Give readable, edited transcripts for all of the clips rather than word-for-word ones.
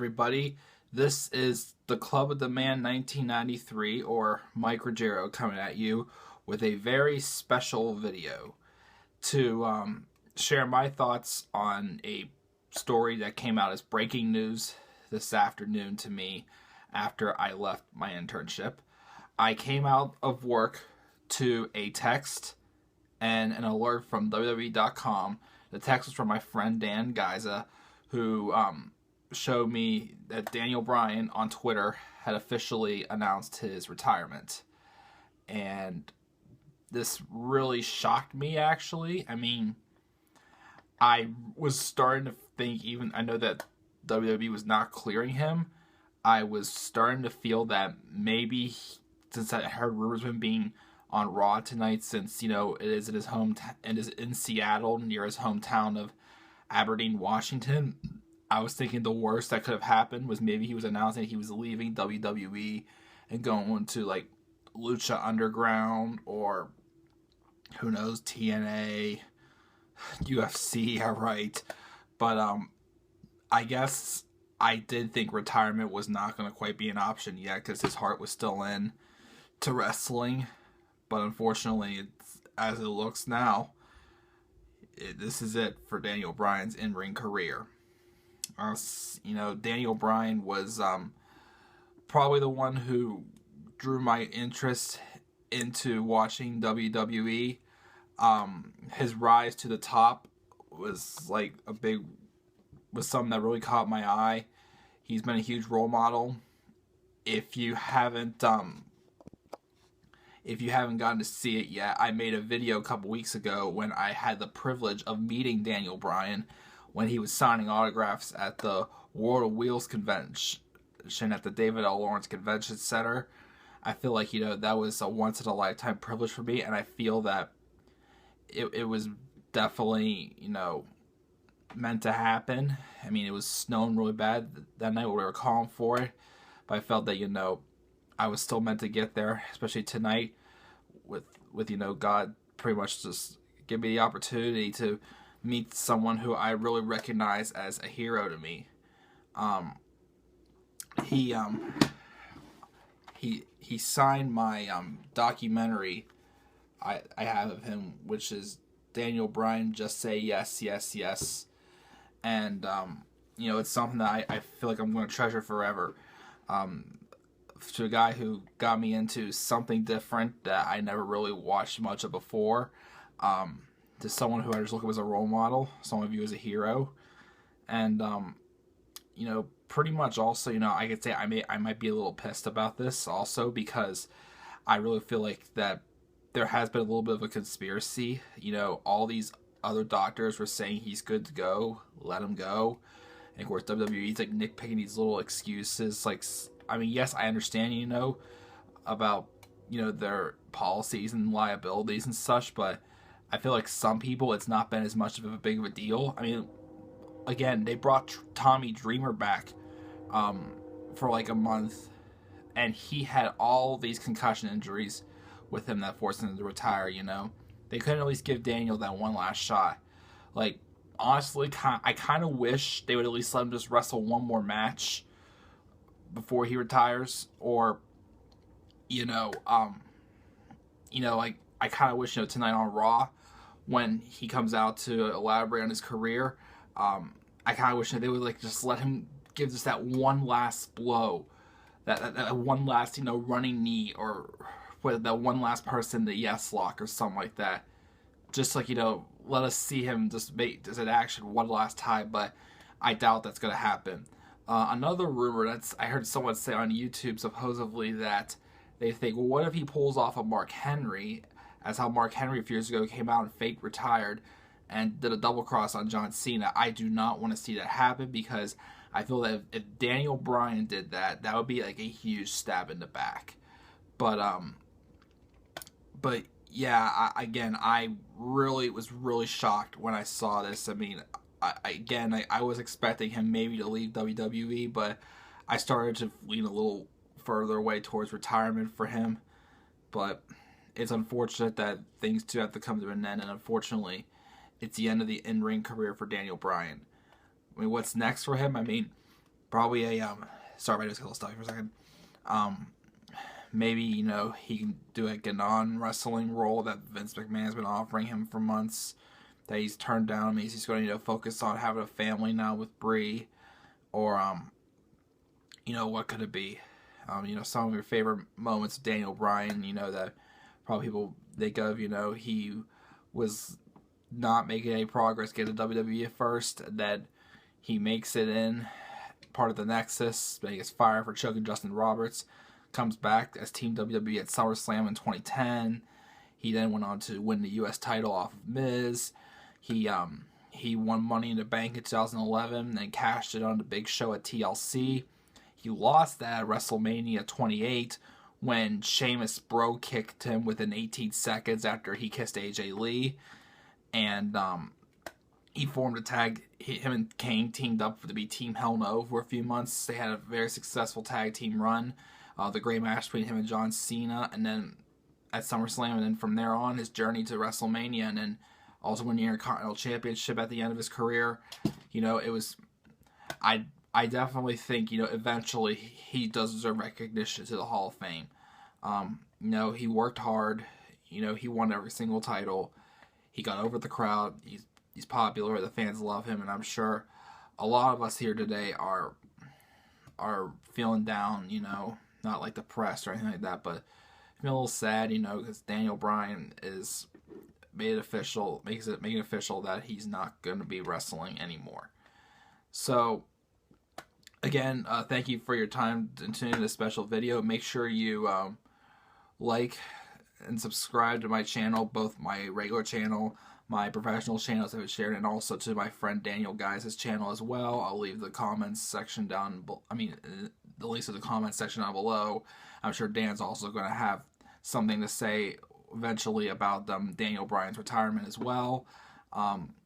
everybody. This is the Club of the Man 1993, or Mike Ruggiero, coming at you with a very special video to share my thoughts on a story that came out as breaking news this afternoon to me after I left my internship. I came out of work to a text and an alert from WWE.com. The text was from my friend Dan Geiza, who showed me that Daniel Bryan on Twitter had officially announced his retirement. And this really shocked me, actually. I mean, I was starting to think, even I know that WWE was not clearing him, I was starting to feel that maybe, since I heard rumors of him being on Raw tonight, since, you know, it is in his hometown, and is in Seattle, near his hometown of Aberdeen, Washington, I was thinking the worst that could have happened was maybe he was announcing he was leaving WWE and going to, like, Lucha Underground, or who knows, TNA, UFC, alright. But I guess I did think retirement was not going to quite be an option yet, because his heart was still in to wrestling. But unfortunately, as it looks now, this is it for Daniel Bryan's in-ring career. You know, Daniel Bryan was probably the one who drew my interest into watching WWE. His rise to the top was like was something that really caught my eye. He's been a huge role model. If you haven't gotten to see it yet, I made a video a couple weeks ago when I had the privilege of meeting Daniel Bryan when he was signing autographs at the World of Wheels convention at the David L. Lawrence Convention Center. I feel like, you know, that was a once-in-a-lifetime privilege for me, and I feel that it was definitely, you know, meant to happen. I mean, it was snowing really bad that night when we were calling for it, but I felt that, you know, I was still meant to get there, especially tonight, with you know, God pretty much just give me the opportunity to meet someone who I really recognize as a hero to me. He signed my documentary I have of him, which is Daniel Bryan, Just Say Yes, Yes, Yes. And you know, it's something that I feel like I'm going to treasure forever. To a guy who got me into something different that I never really watched much of before, to someone who I just look at as a role model, someone I view as a hero, and you know, pretty much also, you know, I could say I might be a little pissed about this also, because I really feel like that there has been a little bit of a conspiracy. You know, all these other doctors were saying he's good to go, let him go, and of course WWE's like nitpicking these little excuses, like, I mean, yes, I understand, you know, about, you know, their policies and liabilities and such, but I feel like some people, it's not been as much of a big of a deal. I mean, again, they brought Tommy Dreamer back for like a month, and he had all these concussion injuries with him that forced him to retire, you know. They couldn't at least give Daniel that one last shot. Like, honestly, I kind of wish they would at least let him just wrestle one more match before he retires, or, you know, like, I kind of wish, you know, tonight on Raw, when he comes out to elaborate on his career, I kind of wish that they would, like, just let him give just that one last blow, that one last, you know, running knee, or that one last person, the yes lock, or something like that. Just, like, you know, let us see him just make this an action one last time, but I doubt that's going to happen. Another rumor I heard someone say on YouTube, supposedly, that they think, well, what if he pulls off a Mark Henry, as how Mark Henry a few years ago came out and fake retired and did a double cross on John Cena. I do not want to see that happen, because I feel that if Daniel Bryan did that, that would be like a huge stab in the back. But yeah, I really was really shocked when I saw this. I mean, I was expecting him maybe to leave WWE, but I started to lean a little further away towards retirement for him. But it's unfortunate that things do have to come to an end, and unfortunately, it's the end of the in-ring career for Daniel Bryan. I mean, what's next for him? I mean, probably a sorry, I just got a little stuck for a second. Um, Maybe, you know, he can do like a non-wrestling role that Vince McMahon's been offering him for months that he's turned down. Means he's going to focus on having a family now with Brie, or you know, what could it be? You know, some of your favorite moments of Daniel Bryan. You know that probably people think of. You know, he was not making any progress getting to WWE at first. Then he makes it in part of the Nexus. But he gets fired for choking Justin Roberts. Comes back as Team WWE at SummerSlam in 2010. He then went on to win the U.S. title off of Miz. He won Money in the Bank in 2011, then cashed it on the Big Show at TLC. He lost that at WrestleMania 28 when Sheamus bro kicked him within 18 seconds after he kissed AJ Lee, and he formed a tag. Him and Kane teamed up to be Team Hell No for a few months. They had a very successful tag team run. The great match between him and John Cena, and then at SummerSlam, and then from there on, his journey to WrestleMania, and then also winning the Intercontinental Championship at the end of his career. You know, it was, I definitely think, you know, eventually he does deserve recognition to the Hall of Fame. You know, he worked hard. You know, he won every single title. He got over the crowd. He's popular. The fans love him, and I'm sure a lot of us here today are feeling down, you know, not like depressed or anything like that, but feeling a little sad, you know, because Daniel Bryan is making it official that he's not going to be wrestling anymore. So, again, thank you for your time to tune in this special video. Make sure you like and subscribe to my channel, both my regular channel, my professional channels that I've shared, and also to my friend Daniel Guys' channel as well. I'll leave the comments section down, the links to the comments section down below. I'm sure Dan's also going to have something to say eventually about Daniel Bryan's retirement as well.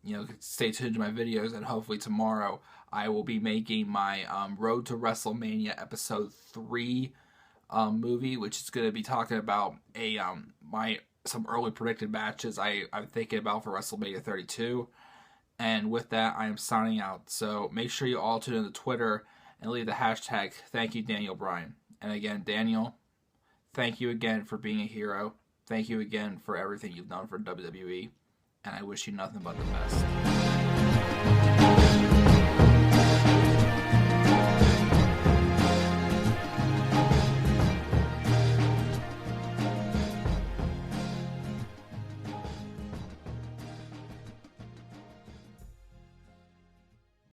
You know, stay tuned to my videos, and hopefully tomorrow I will be making my Road to WrestleMania Episode 3 movie, which is going to be talking about some early predicted matches I'm thinking about for WrestleMania 32. And with that, I am signing out. So make sure you all tune in to Twitter and leave the hashtag Thank You Daniel Bryan. And again, Daniel, thank you again for being a hero. Thank you again for everything you've done for WWE. And I wish you nothing but the best.